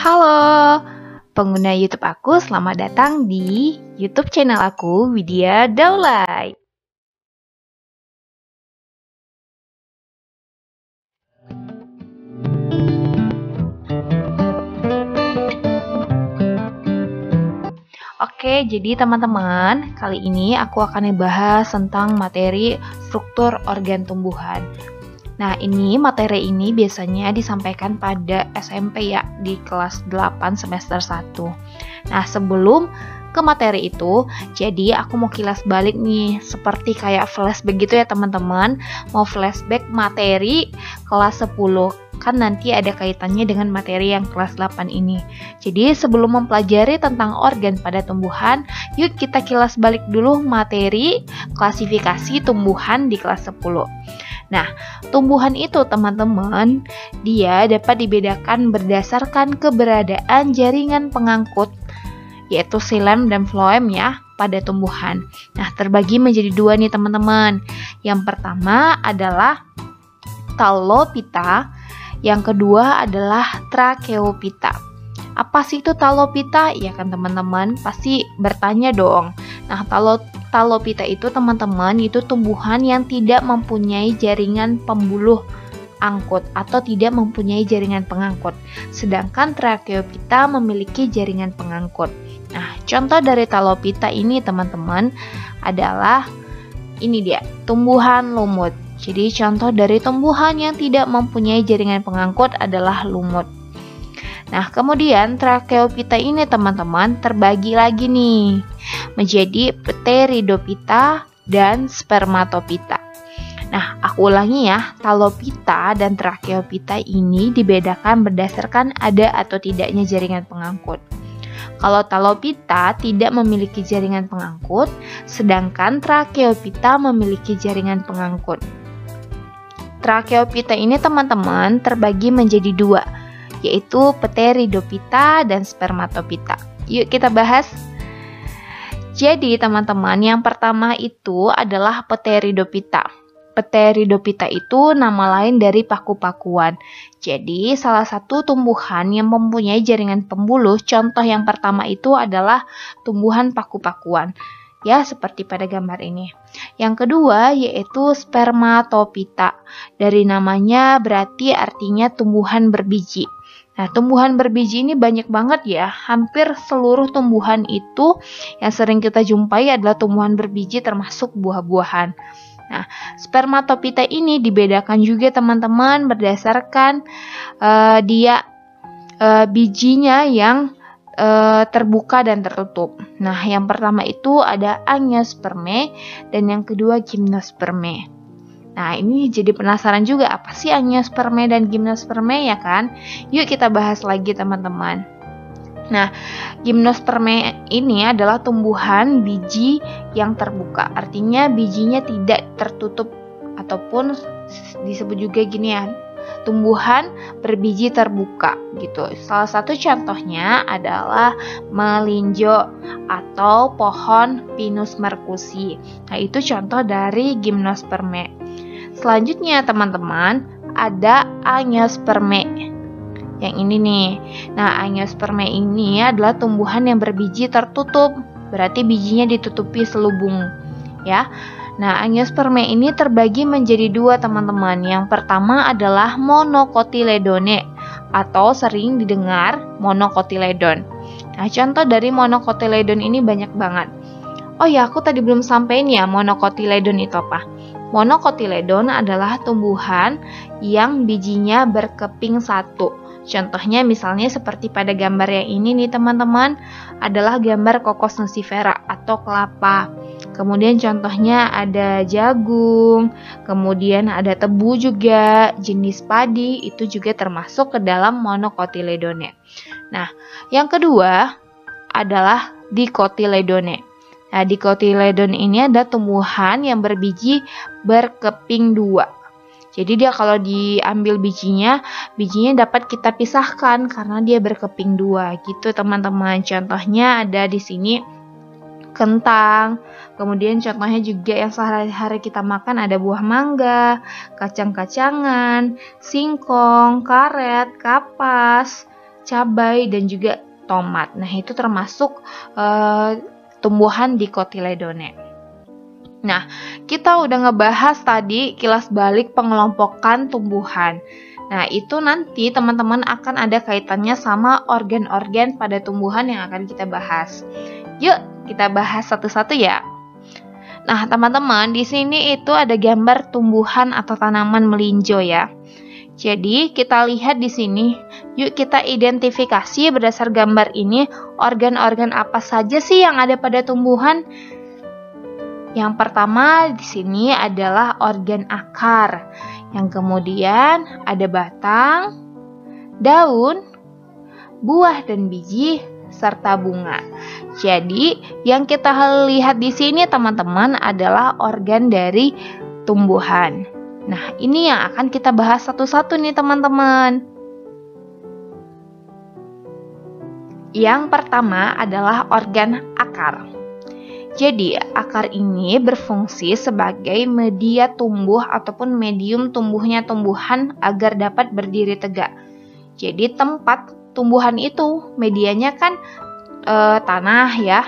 Halo, pengguna YouTube aku, selamat datang di YouTube channel aku, Widya Daulay. Oke, jadi teman-teman, kali ini aku akan membahas tentang materi struktur organ tumbuhan. Nah, materi ini biasanya disampaikan pada SMP ya, di kelas 8 semester 1. Nah, sebelum ke materi itu, jadi aku mau kilas balik nih, seperti kayak flashback gitu ya teman-teman. Mau flashback materi kelas 10, kan nanti ada kaitannya dengan materi yang kelas 8 ini. Jadi sebelum mempelajari tentang organ pada tumbuhan, yuk kita kilas balik dulu materi klasifikasi tumbuhan di kelas 10. Nah, tumbuhan itu teman-teman, dia dapat dibedakan berdasarkan keberadaan jaringan pengangkut, yaitu xilem dan floem ya, pada tumbuhan. Nah, terbagi menjadi dua nih teman-teman. Yang pertama adalah Talopita, yang kedua adalah Tracheopita. Apa sih itu Talopita? Ya kan teman-teman pasti bertanya dong. Nah, Talopita itu teman-teman, itu tumbuhan yang tidak mempunyai jaringan pembuluh angkut atau tidak mempunyai jaringan pengangkut. Sedangkan Tracheopita memiliki jaringan pengangkut. Nah, contoh dari Talopita ini teman-teman adalah ini dia, tumbuhan lumut. Jadi contoh dari tumbuhan yang tidak mempunyai jaringan pengangkut adalah lumut. Nah, kemudian Tracheopita ini teman-teman terbagi lagi nih menjadi Pteridopita dan Spermatopita. Nah, aku ulangi ya, Talopita dan Tracheopita ini dibedakan berdasarkan ada atau tidaknya jaringan pengangkut. Kalau Talopita tidak memiliki jaringan pengangkut, sedangkan Tracheopita memiliki jaringan pengangkut. Tracheopita ini teman-teman terbagi menjadi dua, yaitu Pteridopita dan Spermatopita. Yuk kita bahas. Jadi teman-teman, yang pertama itu adalah Pteridopita. Pteridopita itu nama lain dari paku-pakuan. Jadi salah satu tumbuhan yang mempunyai jaringan pembuluh, contoh yang pertama itu adalah tumbuhan paku-pakuan. Ya, seperti pada gambar ini. Yang kedua yaitu Spermatopita. Dari namanya berarti artinya tumbuhan berbiji. Nah, tumbuhan berbiji ini banyak banget ya. Hampir seluruh tumbuhan itu yang sering kita jumpai adalah tumbuhan berbiji termasuk buah-buahan. Nah, Spermatopita ini dibedakan juga teman-teman berdasarkan bijinya yang terbuka dan tertutup. Nah, yang pertama itu ada Angiospermae dan yang kedua Gymnospermae. Nah, ini jadi penasaran juga apa sih Angiospermae dan Gymnospermae ya kan? Yuk kita bahas lagi teman-teman. Nah, Gymnospermae ini adalah tumbuhan biji yang terbuka. Artinya bijinya tidak tertutup ataupun disebut juga gini ya, tumbuhan berbiji terbuka gitu. Salah satu contohnya adalah melinjo atau pohon Pinus mercusi. Nah, itu contoh dari Gymnospermae. Selanjutnya teman-teman, ada Angiospermae. Yang ini nih. Nah, Angiospermae ini adalah tumbuhan yang berbiji tertutup. Berarti bijinya ditutupi selubung, ya. Nah, Angiospermae ini terbagi menjadi dua teman-teman. Yang pertama adalah Monocotyledone atau sering didengar Monocotyledon. Nah, contoh dari Monocotyledon ini banyak banget. Oh ya, aku tadi belum sampaikan ya Monocotyledon itu apa. Monocotyledon adalah tumbuhan yang bijinya berkeping satu. Contohnya misalnya seperti pada gambar yang ini nih teman-teman, adalah gambar Cocos nucifera atau kelapa. Kemudian contohnya ada jagung, kemudian ada tebu juga, jenis padi itu juga termasuk ke dalam Monocotyledone. Nah, yang kedua adalah Dicotyledone. Nah, Dicotyledon ini ada tumbuhan yang berbiji berkeping dua. Jadi dia kalau diambil bijinya dapat kita pisahkan karena dia berkeping dua gitu teman-teman. Contohnya ada di sini kentang, kemudian contohnya juga yang sehari-hari kita makan ada buah mangga, kacang-kacangan, singkong, karet, kapas, cabai, dan juga tomat. Nah, itu termasuk tumbuhan dicotyledone. Nah, kita udah ngebahas tadi kilas balik pengelompokan tumbuhan. Nah, itu nanti teman-teman akan ada kaitannya sama organ-organ pada tumbuhan yang akan kita bahas. Yuk, kita bahas satu-satu ya. Nah, teman-teman, di sini itu ada gambar tumbuhan atau tanaman melinjo ya. Jadi, kita lihat di sini. Yuk kita identifikasi berdasar gambar ini organ-organ apa saja sih yang ada pada tumbuhan. Yang pertama di sini adalah organ akar. Yang kemudian ada batang, daun, buah dan biji, serta bunga. Jadi, yang kita lihat di sini teman-teman adalah organ dari tumbuhan. Nah, ini yang akan kita bahas satu-satu nih teman-teman. Yang pertama adalah organ akar. Jadi, akar ini berfungsi sebagai media tumbuh ataupun medium tumbuhnya tumbuhan agar dapat berdiri tegak. Jadi, tempat tumbuhan itu medianya kan tanah ya.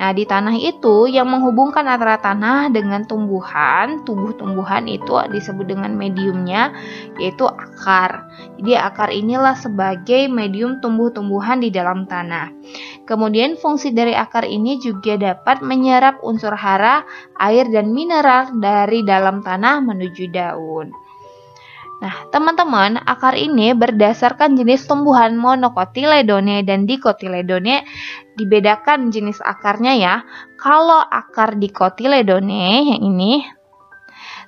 Nah, di tanah itu yang menghubungkan antara tanah dengan tumbuhan, tubuh tumbuhan itu disebut dengan mediumnya, yaitu akar. Jadi akar inilah sebagai medium tumbuh-tumbuhan di dalam tanah. Kemudian fungsi dari akar ini juga dapat menyerap unsur hara, air, dan mineral dari dalam tanah menuju daun. Nah, teman-teman, akar ini berdasarkan jenis tumbuhan monocotyledone dan dicotyledone. Dibedakan jenis akarnya ya. Kalau akar dicotyledone yang ini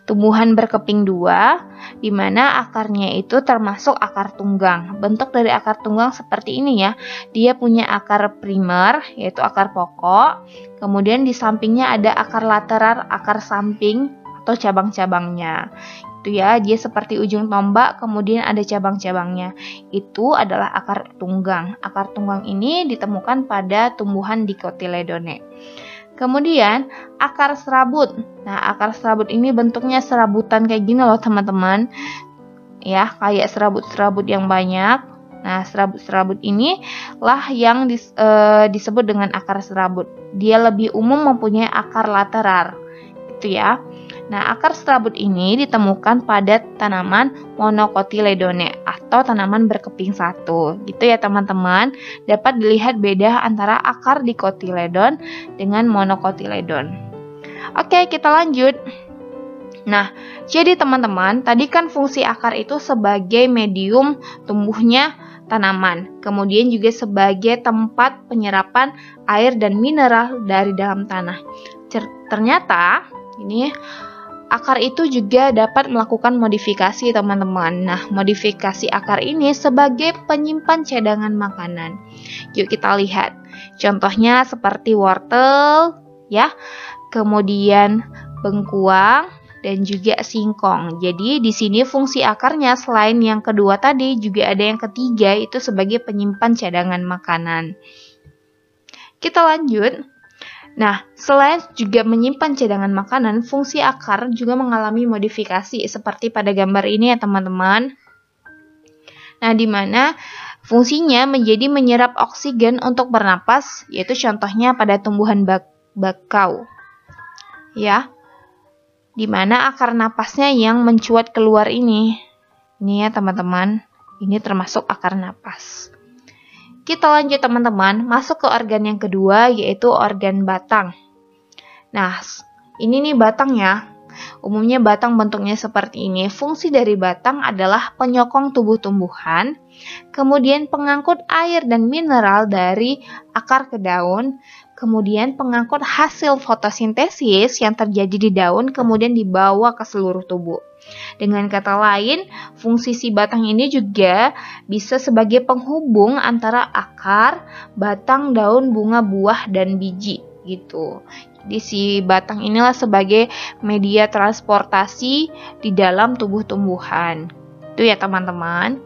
tumbuhan berkeping dua, di mana akarnya itu termasuk akar tunggang. Bentuk dari akar tunggang seperti ini ya. Dia punya akar primer, yaitu akar pokok. Kemudian di sampingnya ada akar lateral, akar samping atau cabang-cabangnya. Itu ya, dia seperti ujung tombak, kemudian ada cabang-cabangnya. Itu adalah akar tunggang. Akar tunggang ini ditemukan pada tumbuhan dicotyledone. Kemudian akar serabut. Nah, akar serabut ini bentuknya serabutan kayak gini loh teman-teman. Ya, kayak serabut-serabut yang banyak. Nah, serabut-serabut ini lah yang disebut dengan akar serabut. Dia lebih umum mempunyai akar lateral. Gitu ya. Nah, akar serabut ini ditemukan pada tanaman monocotyledone atau tanaman berkeping satu. Gitu ya teman-teman. Dapat dilihat beda antara akar dicotyledon dengan monocotyledon. Oke, kita lanjut. Nah, jadi teman-teman, tadi kan fungsi akar itu sebagai medium tumbuhnya tanaman. Kemudian juga sebagai tempat penyerapan air dan mineral dari dalam tanah. Ternyata ini akar itu juga dapat melakukan modifikasi teman-teman. Nah, modifikasi akar ini sebagai penyimpan cadangan makanan. Yuk kita lihat. Contohnya seperti wortel, ya. Kemudian bengkuang dan juga singkong. Jadi di sini fungsi akarnya selain yang kedua tadi juga ada yang ketiga, itu sebagai penyimpan cadangan makanan. Kita lanjut. Nah, selain juga menyimpan cadangan makanan, fungsi akar juga mengalami modifikasi seperti pada gambar ini ya teman-teman. Nah, di mana fungsinya menjadi menyerap oksigen untuk bernapas, yaitu contohnya pada tumbuhan bakau. Ya. Di mana akar napasnya yang mencuat keluar ini. Ini ya teman-teman, ini termasuk akar napas. Kita lanjut teman-teman, masuk ke organ yang kedua, yaitu organ batang. Nah, ini nih batang ya. Umumnya batang bentuknya seperti ini. Fungsi dari batang adalah penyokong tubuh tumbuhan, kemudian pengangkut air dan mineral dari akar ke daun, kemudian pengangkut hasil fotosintesis yang terjadi di daun, kemudian dibawa ke seluruh tubuh. Dengan kata lain, fungsi si batang ini juga bisa sebagai penghubung antara akar, batang, daun, bunga, buah, dan biji gitu. Jadi si batang inilah sebagai media transportasi di dalam tubuh tumbuhan. Itu ya teman-teman.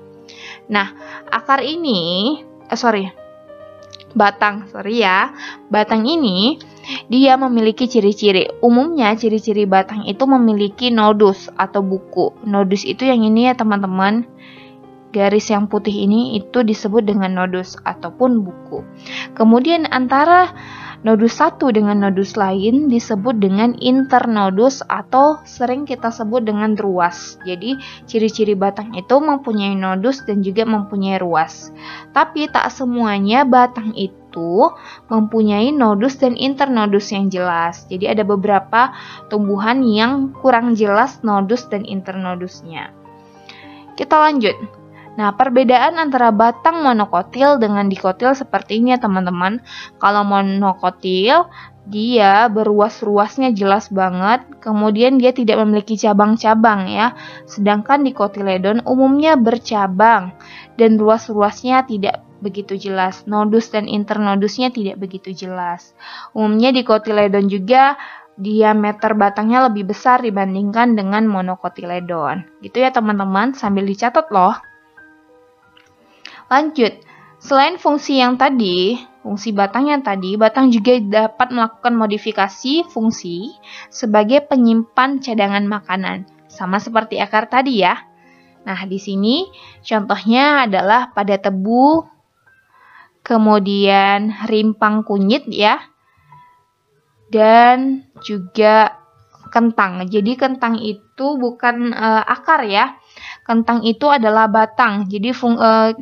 Nah, akar ini, batang ini dia memiliki ciri-ciri. Umumnya ciri-ciri batang itu memiliki nodus atau buku. Nodus itu yang ini ya teman-teman. garis yang putih ini itu disebut dengan nodus ataupun buku. Kemudian antara nodus satu dengan nodus lain disebut dengan internodus atau sering kita sebut dengan ruas. Jadi ciri-ciri batang itu mempunyai nodus dan juga mempunyai ruas. Tapi tak semuanya batang itu mempunyai nodus dan internodus yang jelas. Jadi ada beberapa tumbuhan yang kurang jelas nodus dan internodusnya. Kita lanjut. Nah, perbedaan antara batang monokotil dengan dikotil seperti ini ya teman-teman. Kalau monokotil, dia beruas-ruasnya jelas banget, kemudian dia tidak memiliki cabang-cabang ya. Sedangkan dikotiledon umumnya bercabang dan ruas-ruasnya tidak begitu jelas. Nodus dan internodusnya tidak begitu jelas. Umumnya dikotiledon juga diameter batangnya lebih besar dibandingkan dengan monokotiledon. Gitu ya teman-teman, sambil dicatat loh. Lanjut, selain fungsi yang tadi, fungsi batang yang tadi, batang juga dapat melakukan modifikasi fungsi sebagai penyimpan cadangan makanan, sama seperti akar tadi ya. Nah, di sini contohnya adalah pada tebu, kemudian rimpang kunyit ya, dan juga kentang. Jadi kentang itu bukan akar ya. Kentang itu adalah batang. Jadi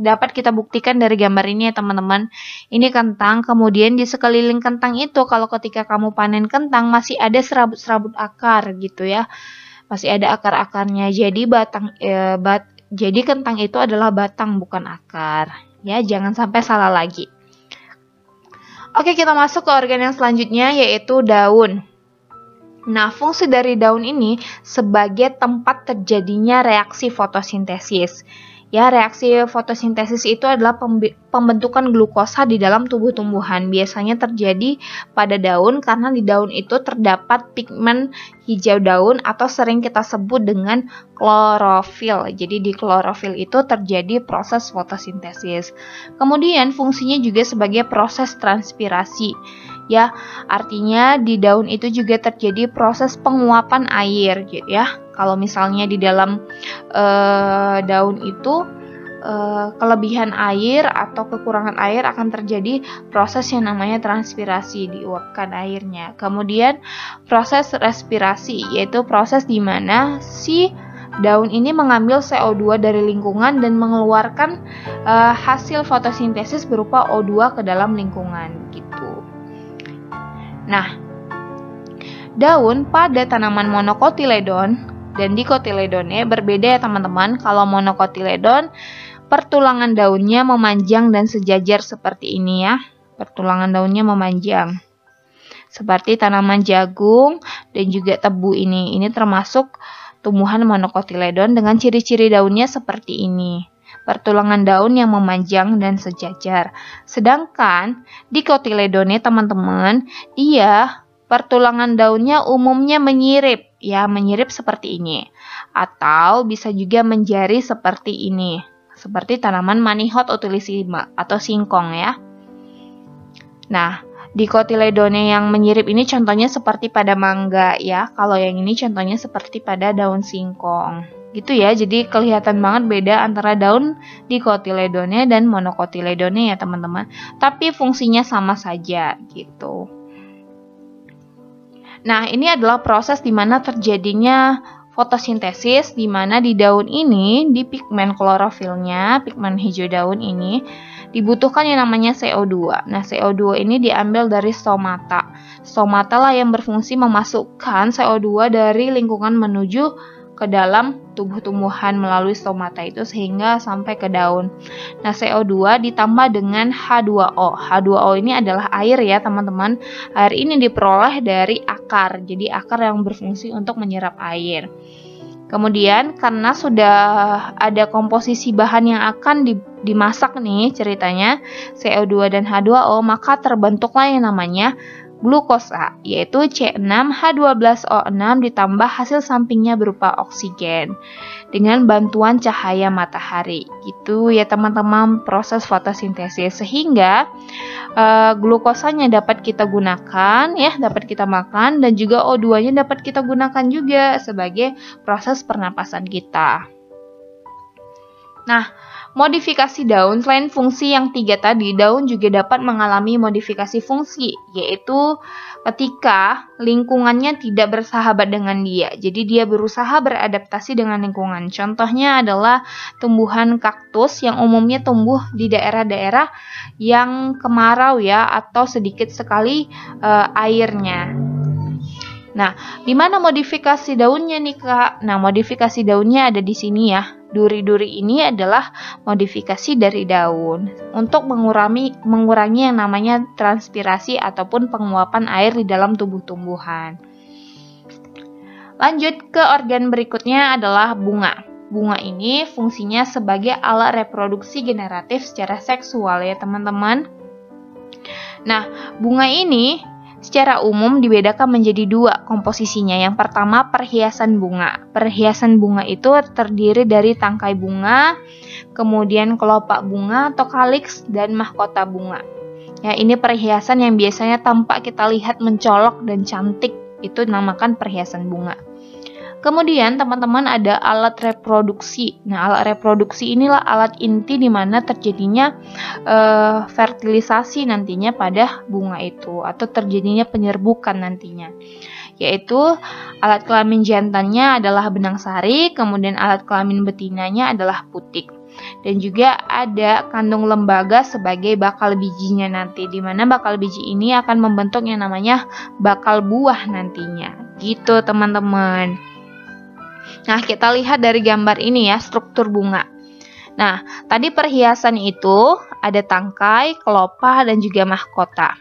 dapat kita buktikan dari gambar ini ya teman-teman. Ini kentang, kemudian di sekeliling kentang itu kalau ketika kamu panen kentang masih ada serabut-serabut akar gitu ya. Masih ada akar-akarnya. Jadi jadi kentang itu adalah batang bukan akar. Ya, jangan sampai salah lagi. Oke, kita masuk ke organ yang selanjutnya yaitu daun. Nah, fungsi dari daun ini sebagai tempat terjadinya reaksi fotosintesis. Ya, reaksi fotosintesis itu adalah pembentukan glukosa di dalam tubuh tumbuhan. Biasanya terjadi pada daun karena di daun itu terdapat pigmen hijau daun atau sering kita sebut dengan klorofil. Jadi di klorofil itu terjadi proses fotosintesis. Kemudian fungsinya juga sebagai proses transpirasi. Ya, artinya di daun itu juga terjadi proses penguapan air gitu ya. Kalau misalnya di dalam daun itu kelebihan air atau kekurangan air akan terjadi proses yang namanya transpirasi, diuapkan airnya. Kemudian proses respirasi, yaitu proses di mana si daun ini mengambil CO2 dari lingkungan dan mengeluarkan hasil fotosintesis berupa O2 ke dalam lingkungan gitu. Nah, daun pada tanaman monokotiledon dan dikotiledonnya berbeda ya teman-teman. Kalau monokotiledon, pertulangan daunnya memanjang dan sejajar seperti ini ya. Pertulangan daunnya memanjang. Seperti tanaman jagung dan juga tebu ini. Ini termasuk tumbuhan monokotiledon dengan ciri-ciri daunnya seperti ini. Pertulangan daun yang memanjang dan sejajar. Sedangkan dikotiledonnya teman-teman, dia pertulangan daunnya umumnya menyirip, ya menyirip seperti ini. Atau bisa juga menjari seperti ini. Seperti tanaman Manihot utilisima atau singkong ya. Nah, dikotiledonnya yang menyirip ini contohnya seperti pada mangga ya. Kalau yang ini contohnya seperti pada daun singkong. Gitu ya, jadi kelihatan banget beda antara daun dikotiledonnya dan monokotiledonnya ya teman-teman. Tapi fungsinya sama saja gitu. Nah, ini adalah proses di mana terjadinya fotosintesis, di mana di daun ini, di pigmen klorofilnya, pigmen hijau daun ini, dibutuhkan yang namanya CO2. Nah, CO2 ini diambil dari stomata. Stomata lah yang berfungsi memasukkan CO2 dari lingkungan menuju ke dalam tubuh tumbuhan melalui stomata itu sehingga sampai ke daun. Nah, CO2 ditambah dengan H2O. H2O ini adalah air ya teman-teman. Air ini diperoleh dari akar. Jadi akar yang berfungsi untuk menyerap air. Kemudian karena sudah ada komposisi bahan yang akan dimasak nih ceritanya CO2 dan H2O, maka terbentuklah yang namanya glukosa, yaitu C6H12O6 ditambah hasil sampingnya berupa oksigen dengan bantuan cahaya matahari. Gitu ya teman-teman proses fotosintesis, sehingga glukosanya dapat kita gunakan ya, dapat kita makan, dan juga O2-nya dapat kita gunakan juga sebagai proses pernapasan kita. Nah, modifikasi daun, selain fungsi yang 3 tadi, daun juga dapat mengalami modifikasi fungsi, yaitu ketika lingkungannya tidak bersahabat dengan dia. Jadi dia berusaha beradaptasi dengan lingkungan. Contohnya adalah tumbuhan kaktus yang umumnya tumbuh di daerah-daerah yang kemarau ya, atau sedikit sekali airnya. Nah, di mana modifikasi daunnya nih Kak? Nah, modifikasi daunnya ada di sini ya. Duri-duri ini adalah modifikasi dari daun untuk mengurangi yang namanya transpirasi ataupun penguapan air di dalam tubuh tumbuhan. Lanjut ke organ berikutnya adalah bunga. Bunga ini fungsinya sebagai alat reproduksi generatif secara seksual ya teman-teman. Nah, bunga ini secara umum dibedakan menjadi 2 komposisinya. Yang pertama, perhiasan bunga. Perhiasan bunga itu terdiri dari tangkai bunga, kemudian kelopak bunga atau kaliks, dan mahkota bunga. Ya, ini perhiasan yang biasanya tampak kita lihat mencolok dan cantik. Itu dinamakan perhiasan bunga. Kemudian teman-teman ada alat reproduksi. Nah, alat reproduksi inilah alat inti di mana terjadinya fertilisasi nantinya pada bunga itu, atau terjadinya penyerbukan nantinya. Yaitu alat kelamin jantannya adalah benang sari, kemudian alat kelamin betinanya adalah putik. Dan juga ada kandung lembaga sebagai bakal bijinya nanti, di mana bakal biji ini akan membentuk yang namanya bakal buah nantinya. Gitu teman-teman. Nah, kita lihat dari gambar ini ya, struktur bunga. Nah, tadi perhiasan itu ada tangkai, kelopak, dan juga mahkota.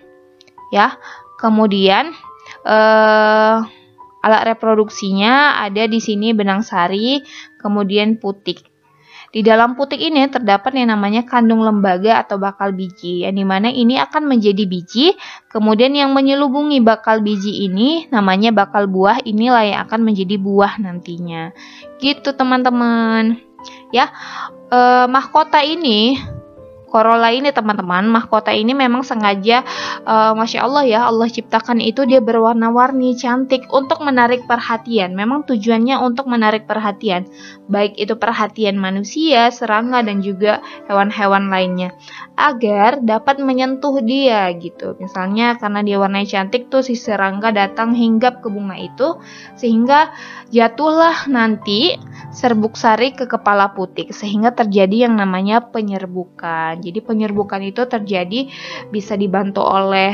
Ya, kemudian alat reproduksinya ada di sini benang sari, kemudian putik. Di dalam putik ini terdapat yang namanya kandung lembaga atau bakal biji, yang dimana ini akan menjadi biji, kemudian yang menyelubungi bakal biji ini namanya bakal buah, inilah yang akan menjadi buah nantinya. Gitu teman-teman. Ya, mahkota ini, corolla ini teman-teman, mahkota ini memang sengaja, Masya Allah ya, Allah ciptakan itu dia berwarna-warni, cantik untuk menarik perhatian. Memang tujuannya untuk menarik perhatian, baik itu perhatian manusia, serangga, dan juga hewan-hewan lainnya, agar dapat menyentuh dia gitu. Misalnya karena dia warnanya cantik tuh, si serangga datang hinggap ke bunga itu, sehingga jatuhlah nanti serbuk sari ke kepala putik, sehingga terjadi yang namanya penyerbukan. Jadi penyerbukan itu terjadi bisa dibantu oleh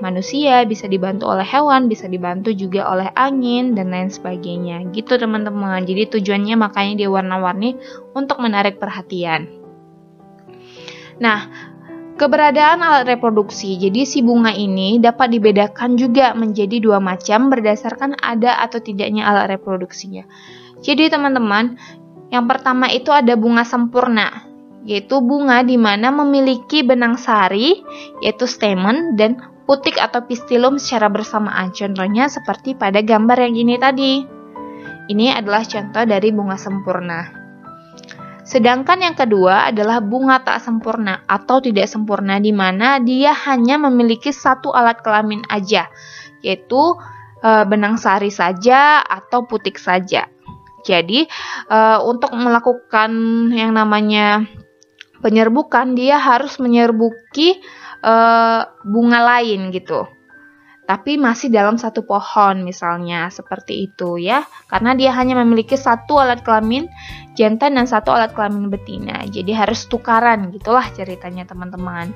manusia, bisa dibantu oleh hewan, bisa dibantu juga oleh angin, dan lain sebagainya. Gitu teman-teman. Jadi tujuannya makanya dia warna-warni untuk menarik perhatian. Nah, keberadaan alat reproduksi. Jadi si bunga ini dapat dibedakan juga menjadi 2 macam berdasarkan ada atau tidaknya alat reproduksinya. Jadi teman-teman, yang pertama itu ada bunga sempurna, yaitu bunga di mana memiliki benang sari, yaitu stamen, dan putik atau pistilum secara bersamaan. Contohnya seperti pada gambar yang ini tadi. Ini adalah contoh dari bunga sempurna. Sedangkan yang kedua adalah bunga tak sempurna atau tidak sempurna, di mana dia hanya memiliki 1 alat kelamin aja, yaitu benang sari saja atau putik saja. Jadi untuk melakukan yang namanya penyerbukan, dia harus menyerbuki bunga lain gitu, tapi masih dalam 1 pohon misalnya, seperti itu ya, karena dia hanya memiliki 1 alat kelamin jantan dan 1 alat kelamin betina, jadi harus tukaran gitulah ceritanya teman-teman.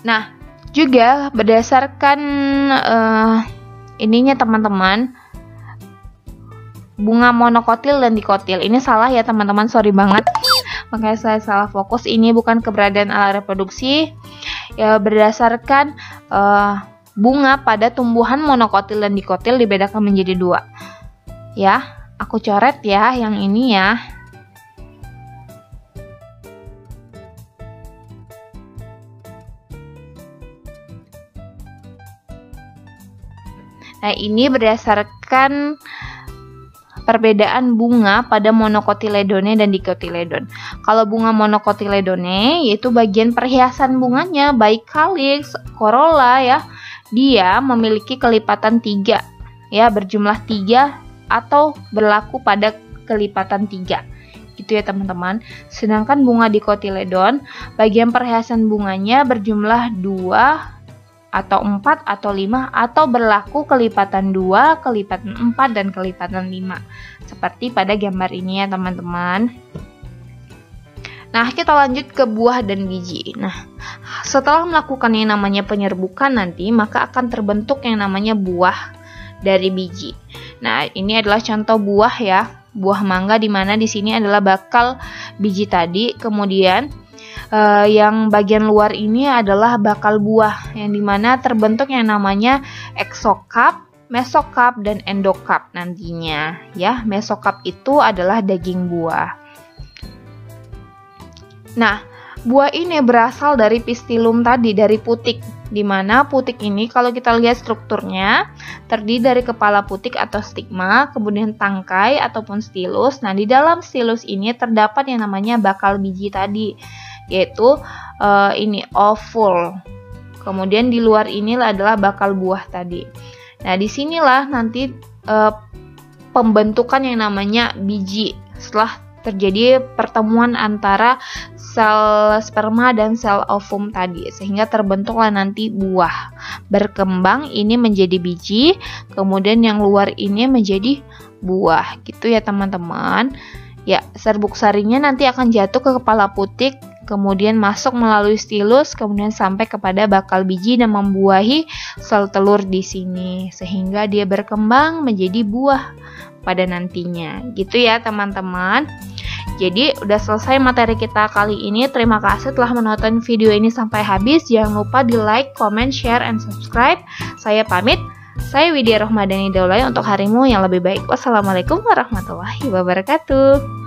Nah, juga berdasarkan ininya teman-teman, bunga monokotil dan dikotil. Ini salah ya teman-teman, sorry banget. Makanya saya salah fokus. Ini bukan keberadaan alat reproduksi. Ya, berdasarkan bunga pada tumbuhan monokotil dan dikotil dibedakan menjadi 2. Ya, aku coret ya yang ini ya. Nah, ini berdasarkan perbedaan bunga pada monocotyledone dan dicotyledon. Kalau bunga monocotyledone yaitu bagian perhiasan bunganya, baik kaliks, corolla ya, dia memiliki kelipatan 3 ya, berjumlah 3 atau berlaku pada kelipatan 3. gitu ya teman-teman. Sedangkan bunga dikotiledon, bagian perhiasan bunganya berjumlah 2 atau 4 atau 5 atau berlaku kelipatan 2, kelipatan 4 dan kelipatan 5. Seperti pada gambar ini ya teman-teman. Nah, kita lanjut ke buah dan biji. Nah, setelah melakukan yang namanya penyerbukan nanti, maka akan terbentuk yang namanya buah dari biji. Nah, ini adalah contoh buah ya. Buah mangga di mana di sini adalah bakal biji tadi, kemudian yang bagian luar ini adalah bakal buah yang dimana terbentuk yang namanya exokap, mesokap, dan endokap nantinya ya. Mesokap itu adalah daging buah. Nah, buah ini berasal dari pistilum tadi, dari putik. Di mana putik ini kalau kita lihat strukturnya terdiri dari kepala putik atau stigma, kemudian tangkai ataupun stilus. Nah, di dalam stilus ini terdapat yang namanya bakal biji tadi, yaitu ini ovul. Kemudian di luar ini adalah bakal buah tadi. Nah, disinilah nanti pembentukan yang namanya biji setelah terjadi pertemuan antara sel sperma dan sel ovum tadi, sehingga terbentuklah nanti buah. Berkembang ini menjadi biji, kemudian yang luar ini menjadi buah, gitu ya teman-teman. Ya, serbuk sarinya nanti akan jatuh ke kepala putik, kemudian masuk melalui stilus, kemudian sampai kepada bakal biji dan membuahi sel telur di sini, sehingga dia berkembang menjadi buah pada nantinya. Gitu ya teman-teman. Jadi udah selesai materi kita kali ini. Terima kasih telah menonton video ini sampai habis. Jangan lupa di like, comment, share, and subscribe. Saya pamit. Saya Widya Rohmadani Daulay untuk harimu yang lebih baik. Wassalamualaikum warahmatullahi wabarakatuh.